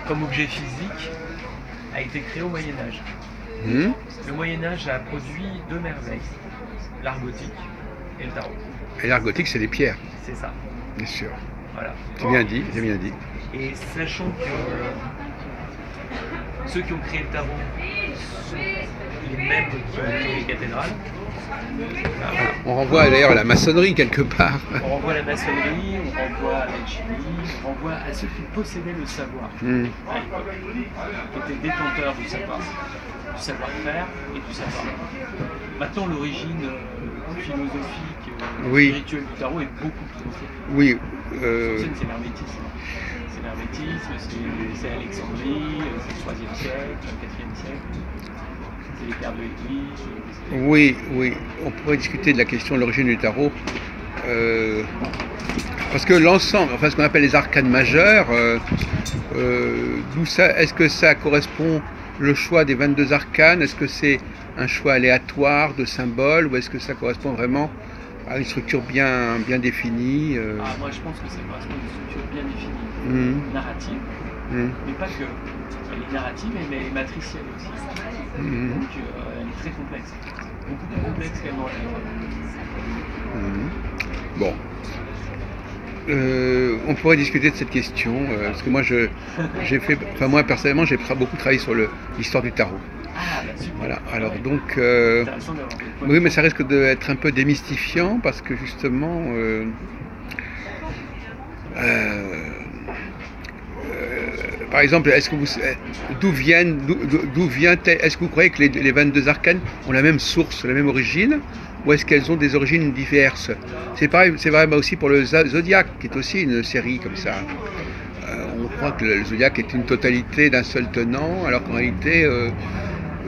comme objet physique, a été créé au Moyen-Âge. Mmh. Le Moyen-Âge a produit deux merveilles, l'art gothique et le tarot. Et l'art gothique, c'est les pierres, C'est ça. bien sûr. Voilà. C'est bien dit, c'est bien dit. Et sachant que ceux qui ont créé le tarot sont les mêmes qui ont créé les cathédrales, On renvoie d'ailleurs à la maçonnerie quelque part. on renvoie à la maçonnerie, on renvoie à l'alchimie, on renvoie à ceux qui possédaient le savoir Mmh. à l'époque, qui étaient détenteurs du savoir-faire et du savoir. Maintenant, l'origine philosophique, Oui. spirituelle du tarot est beaucoup plus ancienne. Oui. L'ancienne, c'est l'hermétisme. C'est l'hermétisme, c'est Alexandrie, c'est le 3e siècle, le 4e siècle. C'est les pères de l'Église. Oui, oui. On pourrait discuter de la question de l'origine du tarot. Parce que l'ensemble, enfin ce qu'on appelle les arcanes majeures, d'où ça, est-ce que ça correspond le choix des 22 arcanes? Est-ce que c'est un choix aléatoire de symboles ou est-ce que ça correspond vraiment à une structure bien définie Moi je pense que ça correspond à une structure bien définie, narrative, mais pas que. Elle est narrative, mais elle est matricielle aussi. Donc elle est très complexe. Beaucoup plus complexe qu'elle n'en est. Bon. On pourrait discuter de cette question, parce que moi moi personnellement j'ai beaucoup travaillé sur l'histoire du tarot. Super. Voilà, alors Ouais. donc Intéressant d'avoir des points. oui, mais ça risque d'être un peu démystifiant parce que justement par exemple, est-ce que d'où vient est-ce que vous croyez que les 22 arcanes ont la même source, la même origine, ou est-ce qu'elles ont des origines diverses? C'est pareil, c'est vrai aussi pour le Zodiac, qui est aussi une série comme ça. On croit que le Zodiac est une totalité d'un seul tenant, alors qu'en réalité,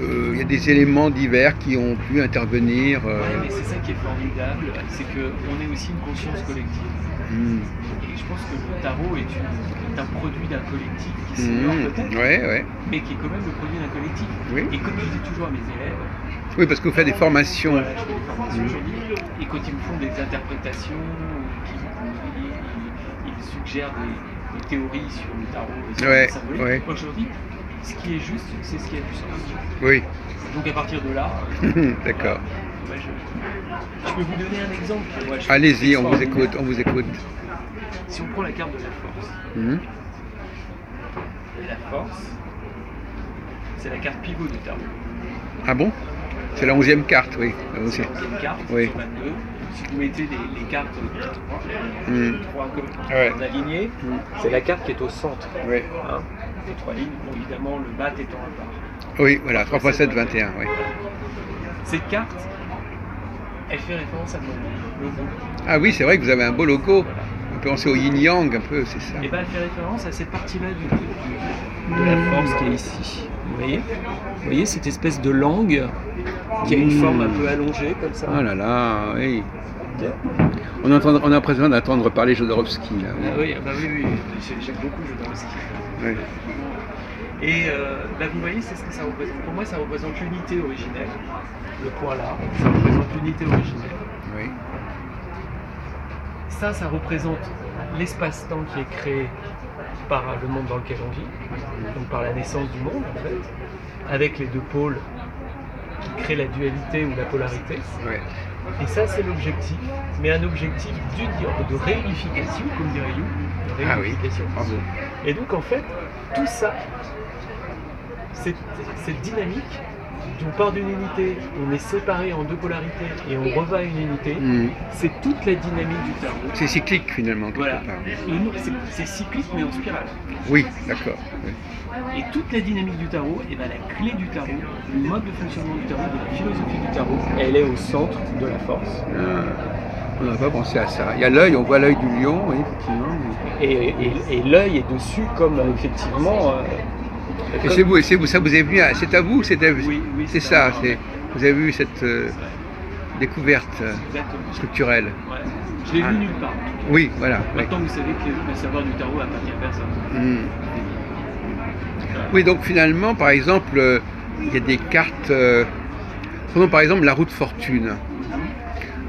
il y a des éléments divers qui ont pu intervenir. Ouais, mais c'est ça qui est formidable, c'est qu'on est aussi une conscience collective. Et je pense que le tarot est un produit d'un collectif qui s'ignore peut-être, mais qui est quand même le produit d'un collectif. Oui. Et comme je dis toujours à mes élèves, oui, parce que vous faites des formations. Voilà, je fais des formations aujourd'hui, et quand ils me font des interprétations, ils suggèrent des théories sur le tarot et sur le symbolique, moi je leur dis, ce qui est juste, c'est ce qui a du sens. Oui. Donc à partir de là, d'accord. Je peux vous donner un exemple. Allez-y, on vous écoute. Si on prend la carte de la force, la force, c'est la carte pivot du tarot. Ah bon? C'est la 11e carte, oui. C'est la 11e carte, oui. sur 22. Si vous mettez les cartes 3 comme alignées, c'est la carte qui est au centre. Oui. Hein, les 3 lignes, bon, évidemment le bat étant à part. Oui, voilà, 3 x 7, 21. Oui. Cette carte, elle fait référence à mon logo. Ah oui, c'est vrai que vous avez un beau logo. Voilà. On peut penser au yin-yang un peu, c'est ça. Et bien elle fait référence à cette partie-là de la force qui est ici. Vous voyez cette espèce de langue qui a une forme un peu allongée comme ça. Oh là là, oui. Okay. On a besoin d'entendre parler Jodorowsky là. Oui. Ah oui, oui. J'aime beaucoup Jodorowsky. Oui. Et vous voyez, c'est ce que ça représente. Pour moi, ça représente l'unité originelle. Le point là, ça représente l'unité originelle. Oui. Ça représente l'espace-temps qui est créé par le monde dans lequel on vit, donc par la naissance du monde en fait, avec les deux pôles qui créent la dualité ou la polarité. Ouais. Et ça c'est l'objectif, mais un objectif de réunification, comme dirait You, de réunification. Ah oui. Et donc en fait, tout ça, cette dynamique, on part d'une unité, on est séparé en deux polarités et on revient à une unité, c'est toute la dynamique du tarot. C'est cyclique finalement, quelque part. C'est cyclique mais en spirale. Oui, d'accord. Oui. Et toute la dynamique du tarot, et la clé du tarot, le mode de fonctionnement du tarot, de la philosophie du tarot, elle est au centre de la force. On n'a pas pensé à ça. Il y a l'œil, on voit l'œil du lion, oui, effectivement. Et l'œil est dessus comme effectivement... Et c'est vous, ça vous est venu, c'est à vous, oui, c'est ça, vous avez vu cette découverte structurelle. Ouais. Je l'ai vu nulle part. Oui, voilà. Maintenant, vous savez que le savoir du tarot appartient à personne. Oui, donc finalement, par exemple, il y a des cartes. Prenons par exemple la roue de fortune.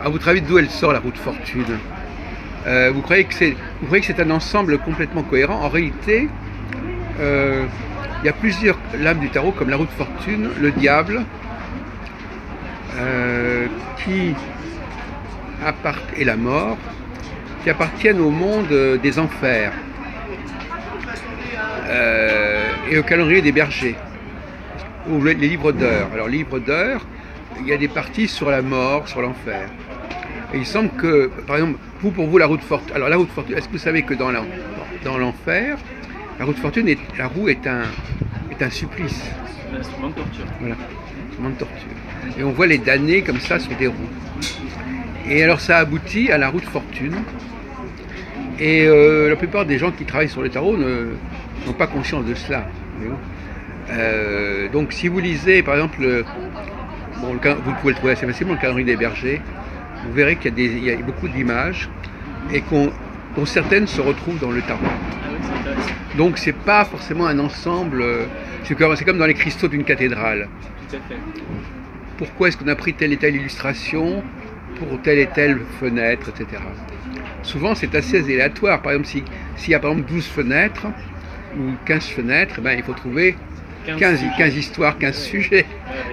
À votre avis, d'où elle sort la roue de fortune? Vous croyez que c'est un ensemble complètement cohérent? En réalité, il y a plusieurs lames du tarot, comme la roue de fortune, le diable, et la mort, qui appartiennent au monde des enfers et au calendrier des bergers, ou les livres d'heures. Alors, livres d'heures, il y a des parties sur la mort, sur l'enfer. Et il semble que, par exemple, pour vous, la roue de fortune. Alors, la roue de fortune, est-ce que vous savez que dans l'enfer, la roue de fortune, la roue est un supplice. Un instrument de torture. Voilà, un instrument de torture. Et on voit les damnés comme ça sur des roues. Et alors, ça aboutit à la roue de fortune. Et la plupart des gens qui travaillent sur le tarot n'ont pas conscience de cela. Donc, si vous lisez, par exemple, vous pouvez le trouver assez facilement, le calendrier des bergers, vous verrez qu'il y a beaucoup d'images et dont certaines se retrouvent dans le tarot. Ah oui, c'est intéressant. Donc c'est pas forcément un ensemble, c'est comme dans les cristaux d'une cathédrale. Tout à fait. Pourquoi est-ce qu'on a pris telle et telle illustration pour telle et telle fenêtre, etc. Souvent c'est assez aléatoire. Par exemple, s'il y a par exemple 12 fenêtres ou 15 fenêtres, il faut trouver 15 histoires, 15 sujets.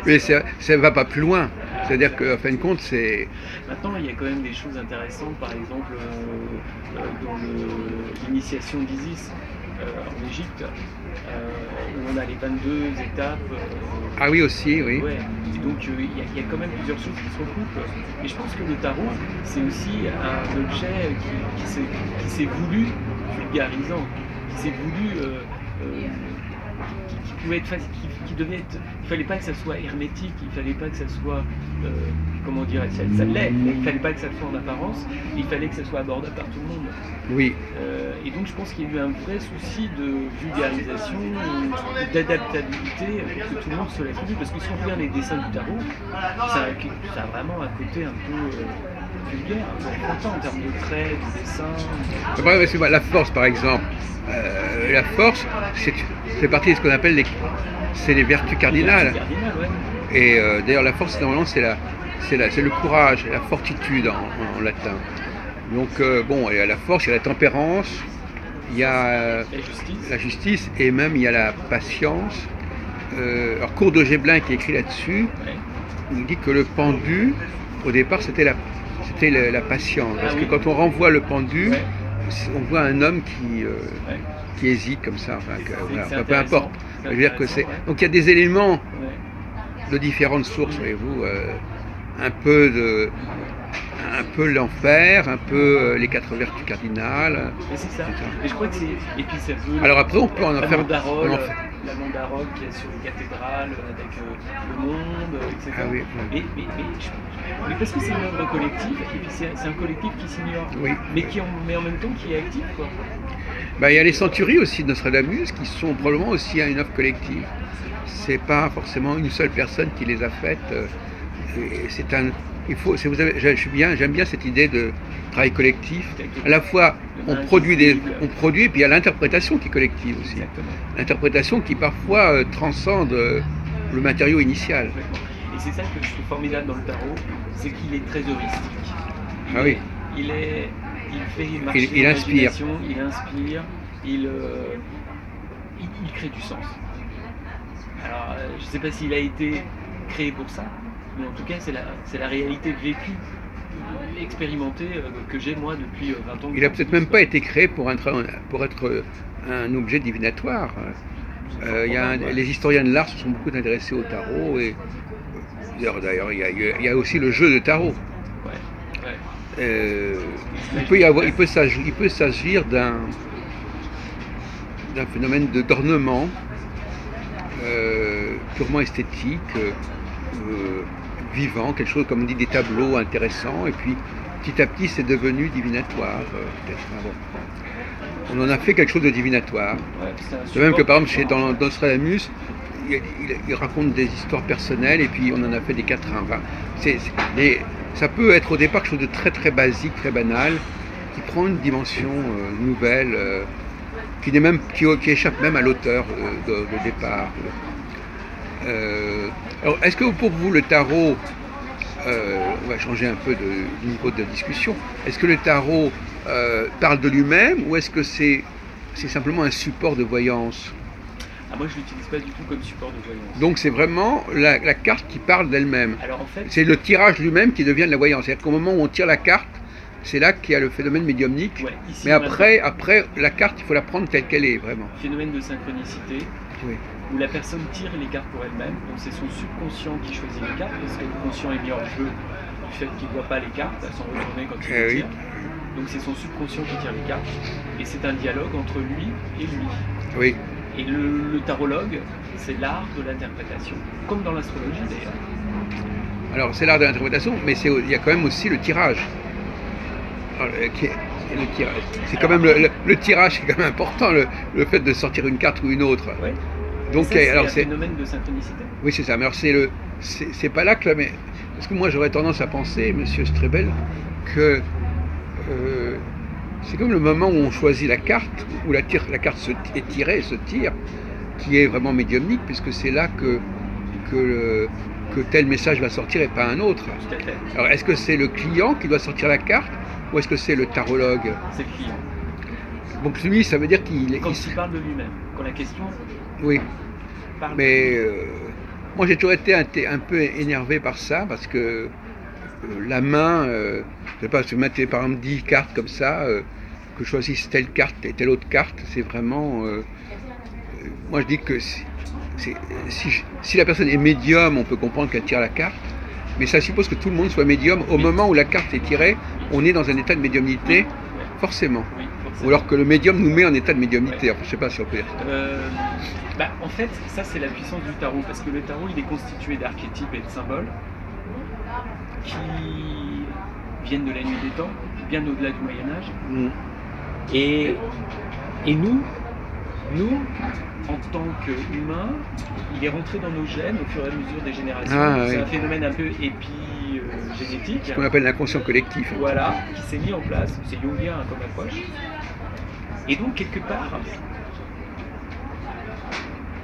Mais ça ne va pas plus loin. C'est-à-dire qu'en fin de compte, c'est... Maintenant, il y a quand même des choses intéressantes, par exemple, dans l'initiation d'Isis en Égypte, où on a les 22 étapes. Ah oui, aussi, oui. Ouais. Et donc, il y a quand même plusieurs choses qui se recoupent. Et je pense que le tarot, c'est aussi un objet qui s'est voulu vulgarisant, qui s'est voulu... qui pouvait être facile, qui devait être... Il fallait pas que ça soit hermétique, il fallait pas que ça soit... comment dire, ça l'est, mais il fallait pas que ça soit en apparence, il fallait que ça soit abordable par tout le monde. Oui. Et donc je pense qu'il y a eu un vrai souci de vulgarisation, d'adaptabilité, pour que tout le monde se l'attribue, parce que si on regarde les dessins du tarot, ça a vraiment un côté un peu vulgaire, un peu enfantin en termes de traits, de dessins. La force, par exemple. La force, c'est partie de ce qu'on appelle les vertus cardinales. Ouais. Et d'ailleurs, la force, normalement, c'est le courage, la fortitude en latin. Donc, il y a la force, il y a la tempérance, il y a la justice, et même il y a la patience. Alors, Cour de Géblin qui écrit là-dessus, il dit que le pendu, au départ, c'était la patience. Parce que quand on renvoie le pendu, on voit un homme qui hésite comme ça, peu importe. Je veux dire que donc il y a des éléments de différentes sources, voyez-vous, un peu l'enfer, un peu les 4 vertus cardinales. Et c'est ça. Et je crois que c'est. Et puis ça peut. Alors après, on peut en faire. La mandarole qui est sur les cathédrales avec le monde, etc. Ah oui. Mais parce que c'est une œuvre collective, et puis c'est un collectif qui s'ignore. Oui. Mais en même temps qui est actif, quoi. Il y a les centuries aussi de Nostradamus qui sont probablement aussi une œuvre collective. C'est pas forcément une seule personne qui les a faites. J'aime bien cette idée de travail collectif. À la fois, on produit et puis il y a l'interprétation qui est collective aussi. Exactement. L'interprétation qui parfois transcende le matériau initial. Et c'est ça que je trouve formidable dans le tarot, c'est qu'il est très heuristique. Il fait marcher l'imagination, il inspire, il crée du sens. Alors, je ne sais pas s'il a été créé pour ça, mais en tout cas, c'est la réalité vécue, expérimentée que j'ai moi depuis 20 ans. Il n'a peut-être même pas été créé pour être un objet divinatoire. Les historiens de l'art se sont beaucoup intéressés au tarot et d'ailleurs il y a aussi le jeu de tarot. Il peut s'agir d'un phénomène d'ornement purement esthétique, vivant, quelque chose comme on dit des tableaux intéressants, et puis petit à petit c'est devenu divinatoire. On en a fait quelque chose de divinatoire. C'est même que par exemple dans Nostradamus, il raconte des histoires personnelles et puis on en a fait des quatrains. Ça peut être au départ quelque chose de très très basique, très banal, qui prend une dimension nouvelle, qui échappe même à l'auteur de départ. Alors, est-ce que pour vous le tarot, on va changer un peu de niveau de discussion, est-ce que le tarot parle de lui-même ou est-ce que c'est simplement un support de voyance? Ah, moi je l'utilise pas du tout comme support de voyance. Donc c'est vraiment la carte qui parle d'elle-même. Alors en fait, c'est le tirage lui-même qui devient de la voyance. C'est-à-dire qu'au moment où on tire la carte, c'est là qu'il y a le phénomène médiumnique. ouais, ici, Mais après, la carte, il faut la prendre telle qu'elle est, vraiment. Phénomène de synchronicité, Oui. où la personne tire les cartes pour elle-même, donc c'est son subconscient qui choisit les cartes, parce que le conscient est mis hors jeu du fait qu'il ne voit pas les cartes, elles sont retournées quand il les tire. Donc c'est son subconscient qui tire les cartes, et c'est un dialogue entre lui et lui. Oui. Et le tarologue, c'est l'art de l'interprétation, comme dans l'astrologie d'ailleurs. Alors c'est l'art de l'interprétation, mais il y a quand même aussi le tirage. Alors, c'est quand même le tirage, c'est quand même important, le fait de sortir une carte ou une autre. Oui. Donc ça, alors c'est un phénomène de synchronicité. Oui, c'est ça. Mais alors c'est pas là que mais parce que moi j'aurais tendance à penser, Monsieur Strebel, que c'est comme le moment où on choisit la carte, où la carte est tirée, se tire, qui est vraiment médiumnique, puisque c'est là que tel message va sortir et pas un autre. Tout à fait. Alors est-ce que c'est le client qui doit sortir la carte ou est-ce que c'est le tarologue? C'est le client. Donc lui, ça veut dire qu'il... Quand il parle de lui-même, quand la question... Oui. Parle mais moi j'ai toujours été un peu énervé par ça, parce que la main, je sais pas, si vous mettez par exemple 10 cartes comme ça, que je choisisse telle carte et telle autre carte, c'est vraiment... moi je dis que si la personne est médium, on peut comprendre qu'elle tire la carte, mais ça suppose que tout le monde soit médium. Au moment où la carte est tirée, on est dans un état de médiumnité, forcément. Oui, forcément. Ou alors que le médium nous met en état de médiumnité. Enfin, je ne sais pas si on peut dire ça. En fait, ça c'est la puissance du tarot, parce que le tarot il est constitué d'archétypes et de symboles qui viennent de la nuit des temps, bien au-delà du Moyen-Âge. Et nous, en tant qu'humains, il est rentré dans nos gènes au fur et à mesure des générations. C'est un phénomène un peu épigénétique. Ce qu'on appelle l'inconscient collectif. Voilà, qui s'est mis en place. C'est jungien comme approche. Et donc, quelque part,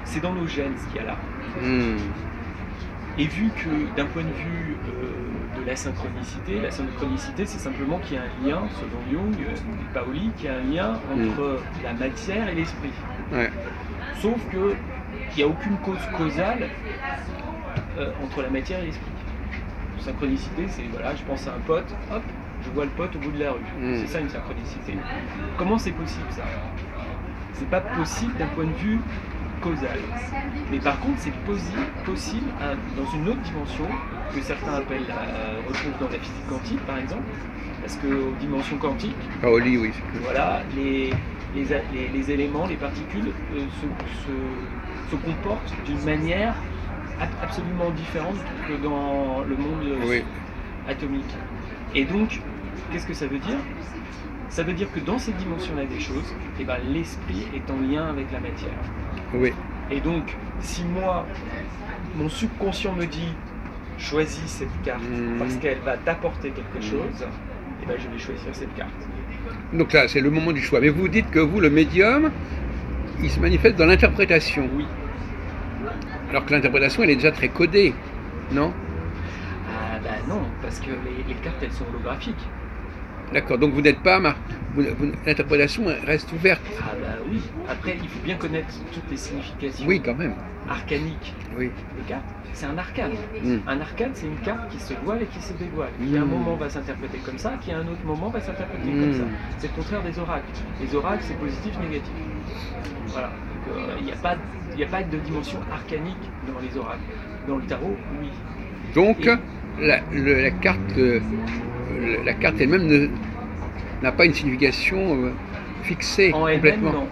c'est dans nos gènes ce qu'il y a là. Et vu que d'un point de vue de la synchronicité c'est simplement qu'il y a un lien, selon Jung et Paoli, qu'il y a un lien entre la matière et l'esprit. Ouais. Sauf qu'il n'y a aucune cause causale entre la matière et l'esprit. Synchronicité, c'est voilà, je pense à un pote, hop, je vois le pote au bout de la rue. C'est ça une synchronicité. Comment c'est possible ça? C'est pas possible d'un point de vue causal. Mais par contre, c'est possible dans une autre dimension que certains appellent retrouvent dans la physique quantique, par exemple, parce que aux dimensions quantiques, Paoli, oui. Voilà, les éléments, les particules se comportent d'une manière absolument différente que dans le monde atomique. Et donc, qu'est-ce que ça veut dire? Ça veut dire que dans cette dimension-là des choses, l'esprit est en lien avec la matière. Oui. Et donc, si moi, mon subconscient me dit choisis cette carte parce qu'elle va t'apporter quelque chose, je vais choisir cette carte. Donc là, c'est le moment du choix. Mais vous dites que vous, le médium, il se manifeste dans l'interprétation. Oui. Alors que l'interprétation, elle est déjà très codée, non? Non, parce que les cartes, elles sont holographiques. D'accord, donc vous n'êtes pas... L'interprétation reste ouverte. Oui, après il faut bien connaître toutes les significations quand même. Arcaniques des cartes. C'est un arcane. Un arcane, c'est une carte qui se voile et qui se dévoile. Qui à un moment va s'interpréter comme ça, qui à un autre moment va s'interpréter comme ça. C'est le contraire des oracles. Les oracles, c'est positif, négatif. Voilà. Il n'y a pas de dimension arcanique dans les oracles. Dans le tarot, oui. Donc, la carte elle-même n'a pas une signification fixée en complètement. Non.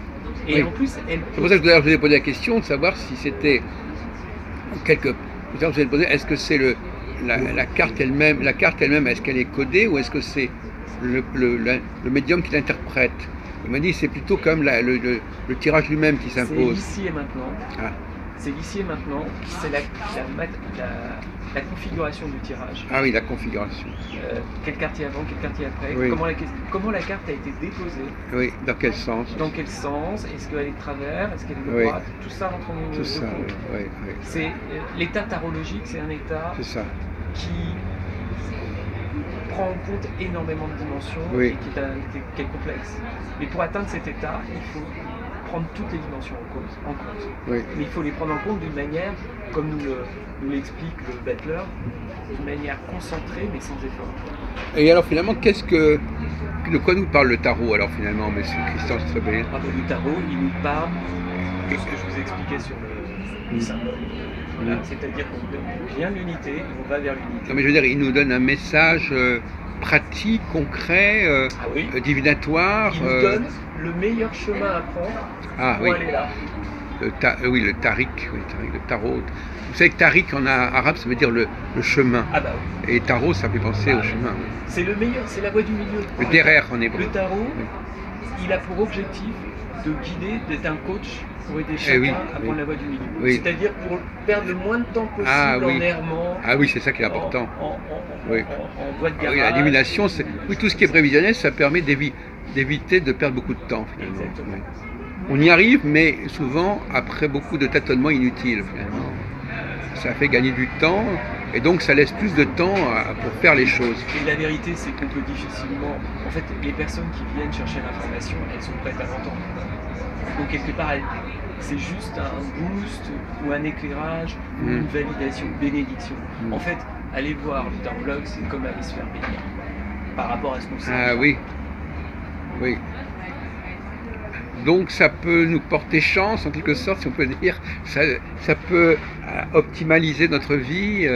Et en plus, c'est pour ça que je vous ai posé la question de savoir si c'était est-ce que c'est la carte elle-même, est-ce qu'elle est codée ou est-ce que c'est le médium qui l'interprète? Il m'a dit c'est plutôt comme le tirage lui-même qui s'impose. C'est ici et maintenant. C'est l'ici et maintenant, c'est la configuration du tirage. Ah oui, la configuration. Quelle carte il y a avant, quelle carte il y a après, comment la carte a été déposée. Oui, dans quel sens? Dans quel sens, est-ce qu'elle est de travers, est-ce qu'elle est de droite, tout ça rentre en tout ça, C'est l'état tarologique, c'est un état qui prend en compte énormément de dimensions Oui. et qui est complexe. Mais pour atteindre cet état, il faut prendre toutes les dimensions en compte. Oui. Mais il faut les prendre en compte d'une manière, comme nous l'explique le Bettler, d'une manière concentrée mais sans effort. Et alors finalement, de quoi nous parle le tarot alors finalement, monsieur Christian Strebé? Le tarot, il nous parle de ce que je vous expliquais sur le symbole. Voilà. C'est-à-dire qu'on vient de l'unité et on va vers l'unité. Non mais je veux dire, il nous donne un message pratique, concret, divinatoire. Il nous donne le meilleur chemin à prendre pour aller là. Oui, le tariq, le tarot. Vous savez que tariq en arabe, ça veut dire le chemin. Ah bah oui. Et tarot, ça fait penser au chemin. Oui. C'est le meilleur, c'est la voie du milieu. Le derer en hébreu. Le tarot, il a pour objectif de guider, d'être un coach pour aider chacun à prendre la voie du milieu. Oui. C'est-à-dire pour perdre le moins de temps possible en errement. Ah oui, c'est ça qui est important. En voie de garage. Oui, la divination, tout ce qui est prévisionnel, ça permet d'éviter de perdre beaucoup de temps finalement. Exactement. Oui. On y arrive, mais souvent après beaucoup de tâtonnements inutiles finalement. Ça fait gagner du temps et donc ça laisse plus de temps pour faire les choses. Et la vérité, c'est qu'on peut difficilement. En fait, les personnes qui viennent chercher l'information, elles sont prêtes à l'entendre. Donc quelque part, c'est juste un boost ou un éclairage ou une validation, une bénédiction. En fait, aller voir le tarologue, c'est comme aller se faire bénir par rapport à ce qu'on sait. Ah oui, oui. Donc ça peut nous porter chance en quelque sorte, si on peut dire. Ça peut optimaliser notre vie,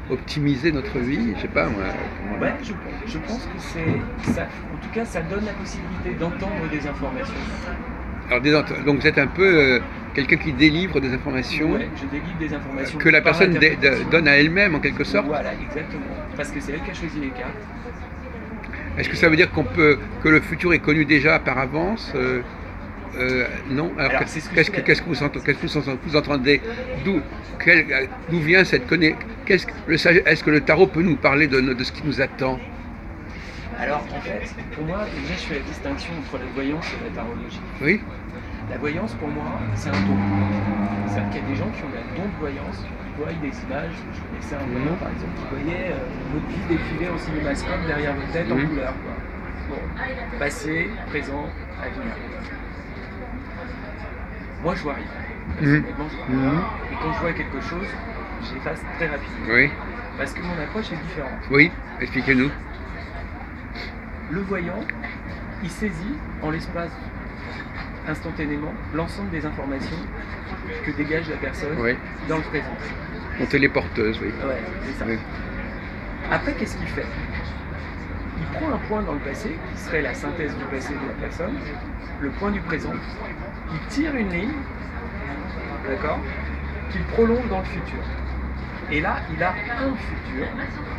optimiser notre vie, je sais pas moi. Ouais, je pense que c'est ça. En tout cas, ça donne la possibilité d'entendre des informations. Alors donc vous êtes un peu quelqu'un qui délivre des informations. Ouais, je délivre des informations que la personne donne à elle-même en quelque sorte. Voilà, exactement. Parce que c'est elle qui a choisi les cartes. Est-ce que ça veut dire que le futur est connu déjà par avance? Non. Alors qu'est-ce que vous entendez? D'où vient cette connaissance? Est-ce que le tarot peut nous parler de ce qui nous attend? Alors en fait, pour moi, déjà je fais la distinction entre la voyance et la tarologie. Oui. La voyance pour moi, c'est un don. C'est-à-dire qu'il y a des gens qui ont un don de voyance, qui voient des images. Je connaissais un voyant par exemple qui voyait votre vie défiler au cinémascope derrière votre tête en couleur. Bon, passé, présent, avenir. Moi je vois rien. Personnellement, je vois rien. Et quand je vois quelque chose, j'efface très rapidement. Oui. Parce que mon approche est différente. Oui, expliquez-nous. Le voyant, il saisit en l'espace instantanément l'ensemble des informations que dégage la personne dans le présent. On téléporteuse, oui. Ouais, c'est ça. Oui. Après, qu'est-ce qu'il fait? Il prend un point dans le passé, qui serait la synthèse du passé de la personne, le point du présent, il tire une ligne, d'accord, qu'il prolonge dans le futur. Et là, il a un futur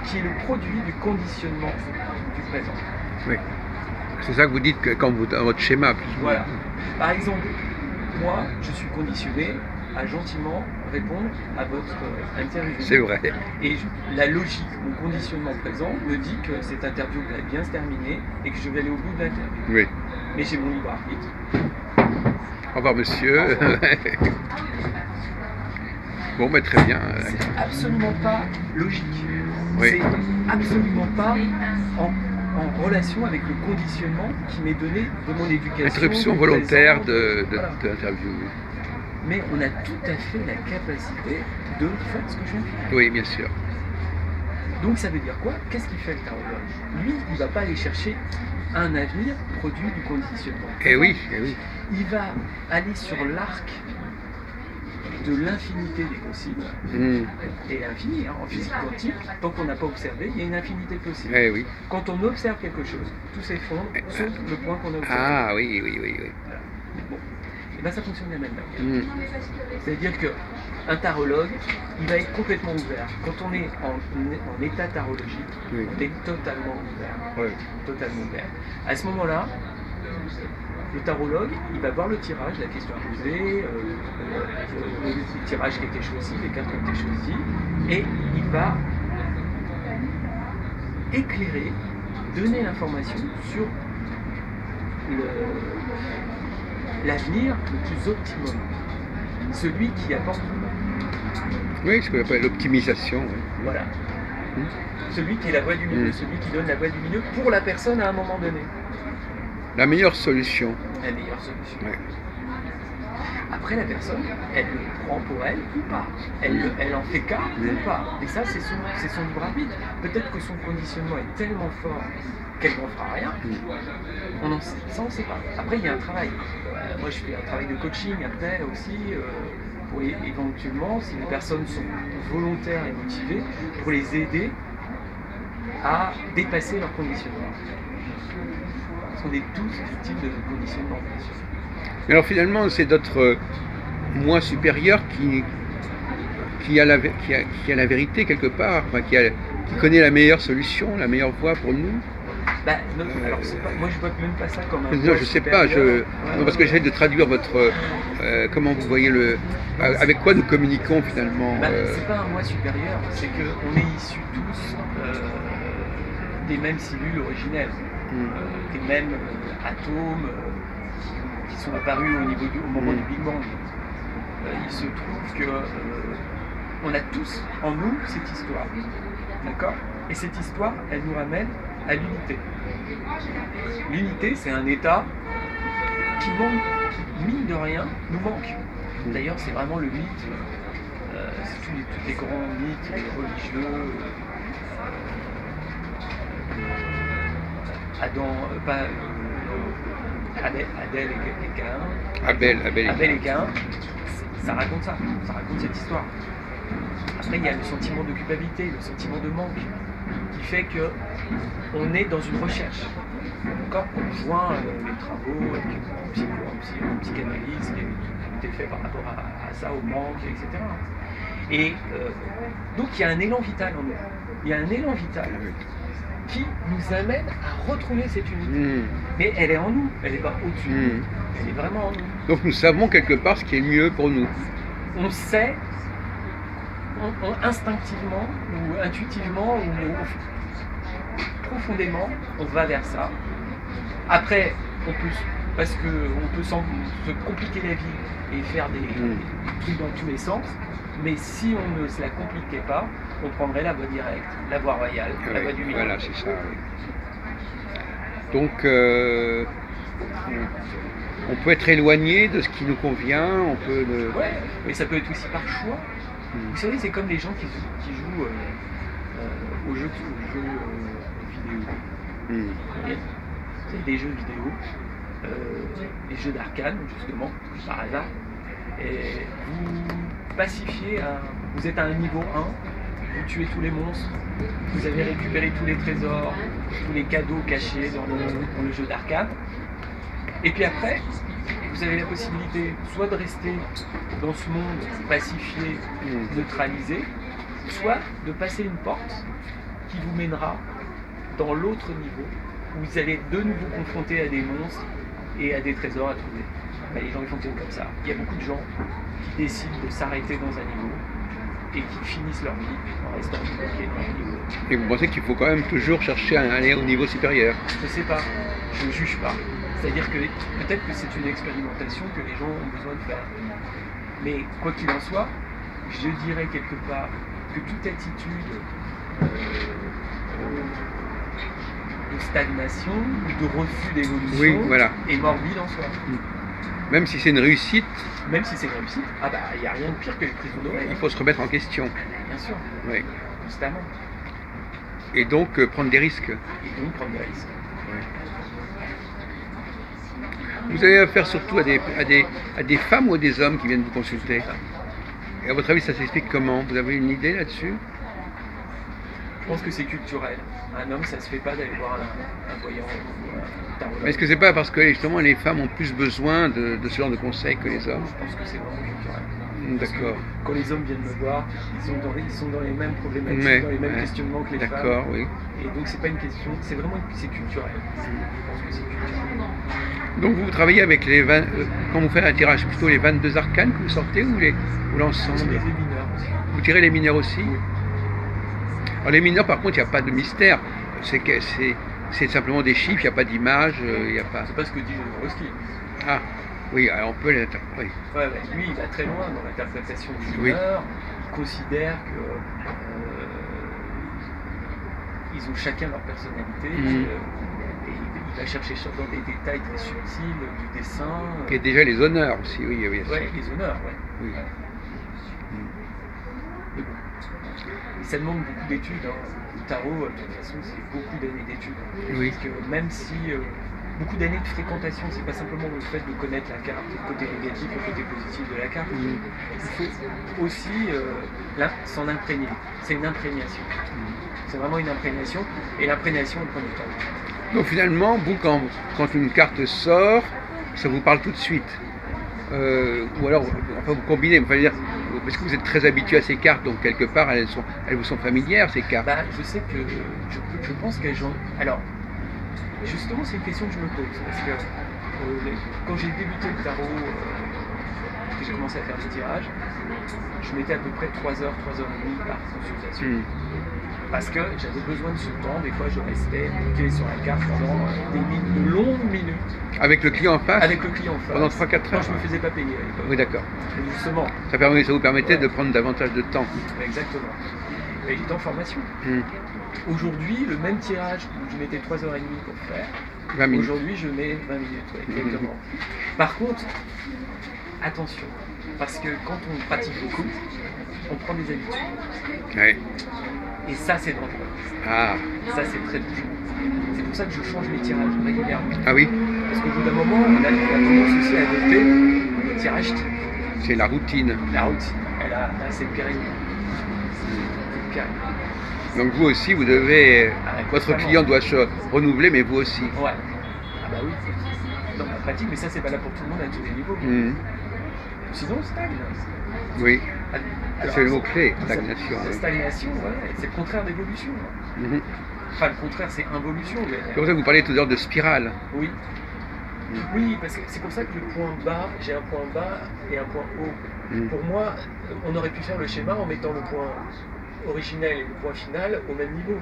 qui est le produit du conditionnement du présent. Oui. C'est ça que vous dites dans votre schéma. Plus voilà. Par exemple, moi, je suis conditionné à gentiment répondre à votre interview. C'est vrai. Et la logique, mon conditionnement présent me dit que cette interview va bien se terminer et que je vais aller au bout de l'interview. Oui. Mais j'ai mon libre arbitre. Au revoir, monsieur. Bon, bah, très bien. C'est absolument pas logique. Oui. C'est absolument pas en relation avec le conditionnement qui m'est donné de mon éducation. Interruption volontaire de l'interview. Mais on a tout à fait la capacité de faire ce que je viens de faire. Oui, bien sûr. Donc ça veut dire quoi? Qu'est-ce qu'il fait le tarologue? Lui, il ne va pas aller chercher un avenir produit du conditionnement. Eh oui, eh oui. Il va aller sur l'arc de l'infinité des possibles. Et l'infini, en physique quantique, tant qu'on n'a pas observé, il y a une infinité possible. Eh oui. Quand on observe quelque chose, tout s'effondre, sauf le point qu'on a observé. Ah oui, oui, oui, oui. Voilà. Bon. Et bien ça fonctionne de la même manière. C'est-à-dire qu'un tarologue, il va être complètement ouvert. Quand on est en état tarologique, on est totalement ouvert. Oui. Totalement ouvert. À ce moment-là, le tarologue, il va voir le tirage, la question posée, le tirage qui a été choisi, les cartes qui ont été choisies, et il va éclairer, donner l'information sur l'avenir le plus optimum, celui qui apporte. Oui, ce qu'on appelle l'optimisation. Oui. Voilà. Celui qui est la voie du milieu, celui qui donne la voie du milieu pour la personne à un moment donné. La meilleure solution. La meilleure solution. Ouais. Après, la personne, elle le prend pour elle ou pas. Elle en fait cas ou pas. Et ça, c'est son libre arbitre. Peut-être que son conditionnement est tellement fort qu'elle n'en fera rien. Ça, on ne sait pas. Après, il y a un travail. Moi, je fais un travail de coaching après aussi, pour éventuellement, si les personnes sont volontaires et motivées, pour les aider à dépasser leur conditionnement. Parce qu'on est tous victimes de conditionnement, bien sûr. Alors finalement, c'est notre moi supérieur qui a la vérité quelque part, enfin, qui connaît la meilleure solution, la meilleure voie pour nous. Bah, non, alors moi je vois même pas ça comme un. Non, je sais pas, non, parce que j'essaie de traduire votre comment vous voyez avec quoi nous communiquons finalement. C'est pas un moi supérieur, c'est qu'on est issus tous des mêmes cellules originelles, des mêmes atomes qui sont apparus au moment du Big Bang. Il se trouve que on a tous en nous cette histoire, d'accord ? Et cette histoire, elle nous ramène à l'unité. L'unité, c'est un état qui mine de rien, nous manque. D'ailleurs, c'est vraiment le mythe, c'est tous les grands mythes religieux, Abel et Caïn, ça raconte cette histoire. Après, il y a le sentiment de culpabilité, le sentiment de manque, qui fait qu'on est dans une recherche. Encore, on rejoint les travaux en psychanalyse, qui est fait par rapport à ça, au manque, etc. Et donc, il y a un élan vital en nous. Il y a un élan vital qui nous amène à retrouver cette unité. Mais elle est en nous, elle n'est pas au-dessus. Elle est vraiment en nous. Donc nous savons quelque part ce qui est mieux pour nous. On sait, instinctivement ou intuitivement ou profondément, on va vers ça. Après, parce qu'on peut se compliquer la vie et faire des trucs dans tous les sens, mais si on ne se la compliquait pas, on prendrait la voie directe, la voie royale, la voie du milieu. Voilà, c'est ça. Oui. Donc, on peut être éloigné de ce qui nous convient, on peut... Ouais, mais ça peut être aussi par choix. Vous savez, c'est comme les gens qui jouent aux jeux vidéo. Vous savez, des jeux vidéo, des jeux d'arcane, justement, par hasard. Et vous pacifiez, vous êtes à un niveau 1, vous tuez tous les monstres, vous avez récupéré tous les trésors, tous les cadeaux cachés dans le jeu d'arcane. Et puis après, vous avez la possibilité soit de rester dans ce monde pacifié, neutralisé, soit de passer une porte qui vous mènera dans l'autre niveau, où vous allez de nouveau confronter à des monstres et à des trésors à trouver. Ben, les gens ils fonctionnent comme ça. Il y a beaucoup de gens qui décident de s'arrêter dans un niveau et qui finissent leur vie en restant bloqués dans un niveau. Et vous pensez qu'il faut quand même toujours chercher à aller au niveau supérieur? Je ne sais pas, je ne juge pas. C'est-à-dire que peut-être que c'est une expérimentation que les gens ont besoin de faire. Mais quoi qu'il en soit, je dirais quelque part que toute attitude de stagnation ou de refus d'évolution est morbide en soi. Même si c'est une réussite. Même si c'est une réussite, il n'y a rien de pire que les prises d'oreilles. Il faut se remettre en question. Bien sûr. Oui. Constamment. Et donc prendre des risques. Vous avez affaire surtout à des femmes ou à des hommes qui viennent vous consulter? Et à votre avis, ça s'explique comment? Vous avez une idée là-dessus? Je pense que c'est culturel. Un homme, ça se fait pas d'aller voir un voyant ou un tarologue. Est-ce que c'est pas parce que justement les femmes ont plus besoin de ce genre de conseils que les hommes? Je pense que c'est vraiment culturel. D'accord. Quand les hommes viennent me voir, ils sont dans les mêmes problématiques, dans les mêmes questionnements que les femmes. D'accord, oui. Et donc c'est pas une question, c'est culturel. Je pense que c'est culturel. Donc vous travaillez avec quand vous faites un tirage, plutôt les 22 arcanes que vous sortez ou l'ensemble? Les mineurs aussi. Vous tirez les mineurs aussi? Oui. Alors les mineurs par contre, il n'y a pas de mystère. C'est simplement des chiffres, il n'y a pas d'image, il n'y a pas... C'est pas ce que dit Jodorowsky. Ah, oui, alors on peut l'interpréter. Ouais, lui, il va très loin dans l'interprétation du mineur. Il considère que ils ont chacun leur personnalité. Et il va chercher dans des détails très subtils du dessin. Et déjà les honneurs aussi, oui. Oui, les honneurs, oui. Oui. Mais bon. Et ça demande beaucoup d'études. Hein. Le tarot, de toute façon, c'est beaucoup d'années d'études. Oui. Parce que même si beaucoup d'années de fréquentation, c'est pas simplement le fait de connaître la carte, le côté négatif, le côté positif de la carte. Il faut aussi s'en imprégner. C'est une imprégnation. C'est vraiment une imprégnation. Et l'imprégnation, elle prend du temps. Donc finalement, vous, quand une carte sort, ça vous parle tout de suite. Ou alors, enfin, vous combinez, dire, parce que vous êtes très habitué à ces cartes, donc quelque part, elles vous sont familières, ces cartes. Je sais que je pense qu'elles ont... Alors, justement, c'est une question que je me pose, parce que quand j'ai débuté le tarot, que j'ai commencé à faire des tirages, je mettais à peu près 3 heures, 3 heures et demie par consultation. Parce que j'avais besoin de ce temps, des fois je restais bloqué sur la carte pendant de longues minutes. Avec le client en face? Avec le client en face. Pendant 3-4 heures? Quand je ne me faisais pas payer à l'époque. Oui, d'accord. Justement. Ça vous permettait de prendre davantage de temps. Exactement. Et j'étais en formation. Aujourd'hui, le même tirage où je mettais 3 heures et demie pour faire, 20 minutes. Aujourd'hui je mets 20 minutes, exactement. Par contre, attention, parce que quand on pratique beaucoup, on prend des habitudes. Ouais. Et ça, c'est dangereux. Ah. Ça, c'est très dangereux. C'est pour ça que je change mes tirages régulièrement. Ah oui? Parce qu'au bout d'un moment, on a tendance aussi à adopter le tirage type. C'est la routine. La routine. C'est le péril. Donc vous aussi, vous devez... votre client doit se renouveler, mais vous aussi. Ouais. Ah bah oui. Dans la pratique, mais ça, c'est valable pour tout le monde à tous les niveaux. Sinon, on stagne. Oui. C'est le mot-clé, stagnation. La stagnation, c'est le contraire d'évolution. Enfin, le contraire, c'est involution. C'est pour ça que vous parlez tout à l'heure de spirale. Oui. Oui, parce que c'est pour ça que le point bas, j'ai un point bas et un point haut. Pour moi, on aurait pu faire le schéma en mettant le point originel et le point final au même niveau.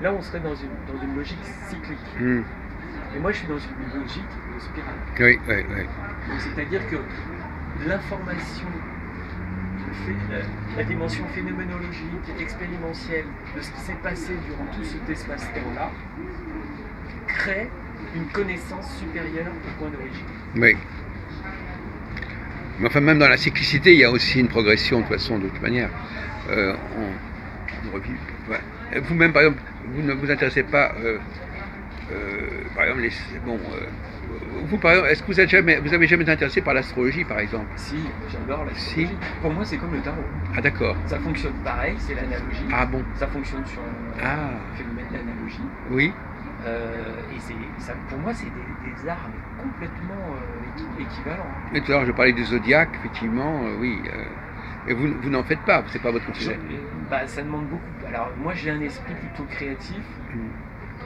Là, on serait dans une logique cyclique. Et moi, je suis dans une logique de spirale. Oui. Donc, c'est-à-dire que l'information, la dimension phénoménologique, expérimentielle de ce qui s'est passé durant tout cet espace-temps-là crée une connaissance supérieure au point d'origine. Oui. Mais enfin, même dans la cyclicité, il y a aussi une progression de toute façon, de toute manière. On revit. Ouais. Vous-même, par exemple, vous ne vous intéressez pas, par exemple, vous, par exemple, est-ce que vous avez jamais été intéressé par l'astrologie, par exemple? Si, j'adore l'astrologie. Si. Pour moi, c'est comme le tarot. Ah, d'accord. Ça fonctionne pareil, c'est l'analogie. Ah bon? Ça fonctionne sur un phénomène d'analogie. Oui. Et pour moi, c'est des arts complètement équivalents. Mais tout à l'heure, je parlais du zodiaque, effectivement, oui. Et vous n'en faites pas, c'est pas votre sujet. Ça demande beaucoup. Alors, moi, j'ai un esprit plutôt créatif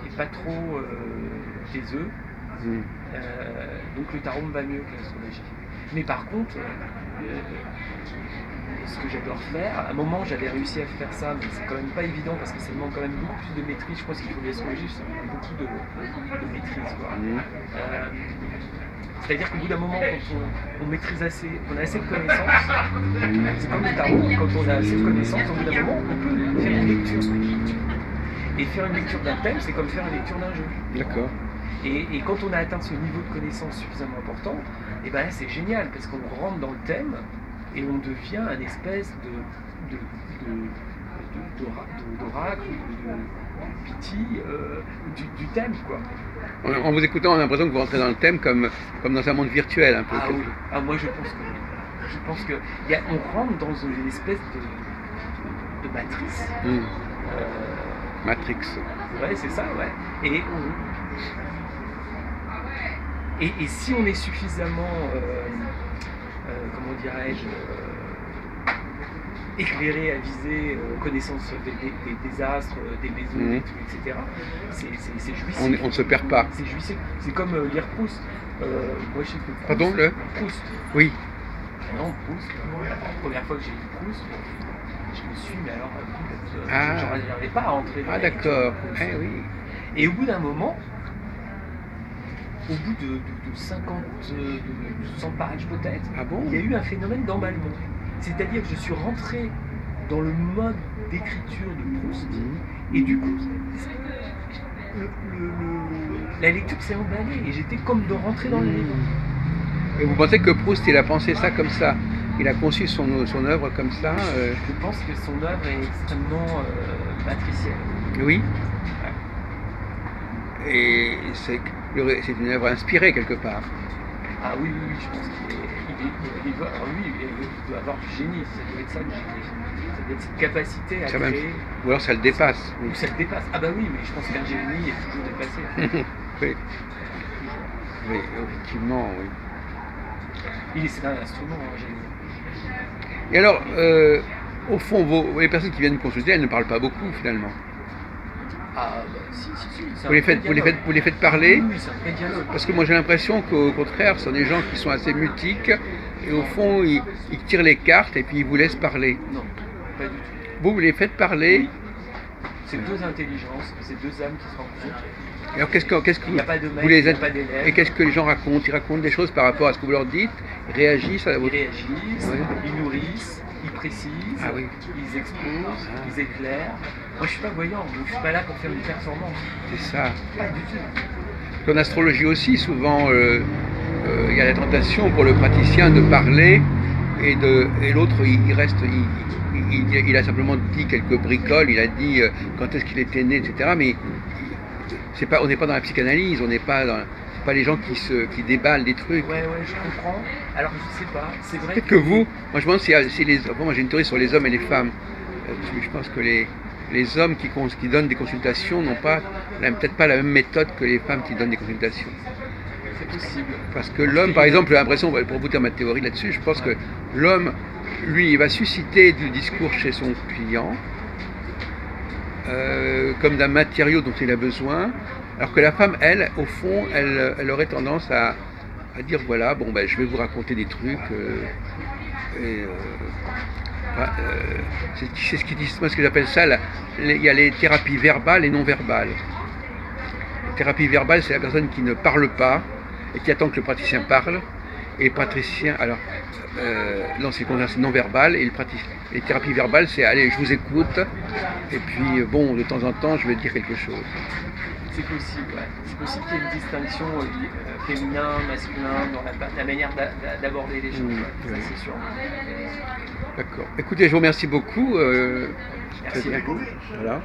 et pas trop taiseux. Donc, le tarot me va mieux que l'astrologie. Mais par contre, ce que j'adore faire, à un moment j'avais réussi à faire ça, mais c'est quand même pas évident parce que ça demande quand même beaucoup plus de maîtrise. Je pense qu'il faut l'astrologie, ça demande beaucoup de maîtrise. C'est-à-dire qu'au bout d'un moment, quand on maîtrise assez, on a assez de connaissances, c'est comme le tarot, quand on a assez de connaissances, au bout d'un moment, on peut faire une lecture. Et faire une lecture d'un thème, c'est comme faire une lecture d'un jeu. D'accord. Et quand on a atteint ce niveau de connaissance suffisamment important, et ben c'est génial parce qu'on rentre dans le thème et on devient un espèce d'oracle, de piti du thème, quoi. En vous écoutant, on a l'impression que vous rentrez dans le thème comme dans un monde virtuel, un peu. Ah oui, moi je pense que oui. Je pense que on rentre dans une espèce de matrice. Matrix. Ouais, c'est ça, ouais. Et si on est suffisamment, comment dirais-je, éclairé, avisé, connaissance des astres, des maisons, des trucs, etc., c'est jouissif. On ne se perd pas. C'est jouissif. C'est comme lire Proust. Moi, je sais que Proust. Pardon, Proust. Oui. Non, Proust. La première fois que j'ai lu Proust, je me suis, mais alors, je n'arrivais pas à entrer dans la d'accord. Oui. Et au bout d'un moment, au bout de 50, de 100 pages peut-être, il y a eu un phénomène d'emballement. C'est-à-dire que je suis rentré dans le mode d'écriture de Proust. Et du coup, la lecture s'est emballée et j'étais comme de rentrer dans le livre. Et vous pensez que Proust, il a pensé ça comme ça? Il a conçu son œuvre comme ça Je pense que son œuvre est extrêmement matricielle. Oui. Et c'est une œuvre inspirée quelque part. Ah oui, je pense qu'il doit avoir du génie, ça doit être ça, le génie. Ça doit être cette capacité à créer. Ou alors ça le dépasse. Ou ça le dépasse. Ah bah oui, mais je pense qu'un génie est toujours dépassé. Oui. Oui, effectivement, oui. C'est un instrument, un génie. Et alors, au fond, les personnes qui viennent me consulter, elles ne parlent pas beaucoup finalement. Ah bah si. Vous les faites parler? Oui, c'est un vrai dialogue. Parce que moi j'ai l'impression qu'au contraire, ce sont des gens qui sont assez mutiques et au fond ils tirent les cartes et puis ils vous laissent parler. Non, pas du tout. Vous les faites parler? Oui. C'est deux intelligences, c'est deux âmes qui se rencontrent. Et alors qu'est-ce que il n'y a pas de maître, vous les il n'y a pas d'élève. Et qu'est-ce que les gens racontent? Ils racontent des choses par rapport à ce que vous leur dites? Ils réagissent Ils réagissent, ils nourrissent, ils précisent, ils exposent, ils éclairent. Moi je suis pas voyant, donc je suis pas là pour faire une performance. C'est ça. Pas du tout. En astrologie aussi, souvent il y a la tentation pour le praticien de parler et l'autre il reste, il a simplement dit quelques bricoles, il a dit quand est-ce qu'il était né, etc. Mais on n'est pas dans la psychanalyse, on n'est pas dans, c'est pas les gens qui déballent des trucs. Ouais, je comprends. Alors je sais pas, c'est vrai. Peut-être que vous, moi je pense que moi j'ai une théorie sur les hommes et les femmes. Je pense que les hommes qui donnent des consultations n'ont peut-être pas la même méthode que les femmes qui donnent des consultations. C'est possible. Parce que l'homme, par exemple, j'ai l'impression, pour vous dire ma théorie là-dessus, je pense que l'homme, lui, il va susciter du discours chez son client, comme d'un matériau dont il a besoin, alors que la femme, elle, au fond, elle aurait tendance à dire, voilà, bon, ben, je vais vous raconter des trucs, c'est ce qu'ils disent, moi ce que j'appelle ça, il y a les thérapies verbales et non verbales. La thérapie verbale, c'est la personne qui ne parle pas et qui attend que le praticien parle. Et le praticien, alors, non, c'est non verbal. Et les thérapies verbales, c'est allez, je vous écoute. Et puis, bon, de temps en temps, je vais dire quelque chose. C'est possible, ouais. C'est possible qu'il y ait une distinction féminin, masculin dans la manière d'aborder les choses. Ça, c'est sûr. D'accord. Écoutez, je vous remercie beaucoup. Merci beaucoup. Voilà.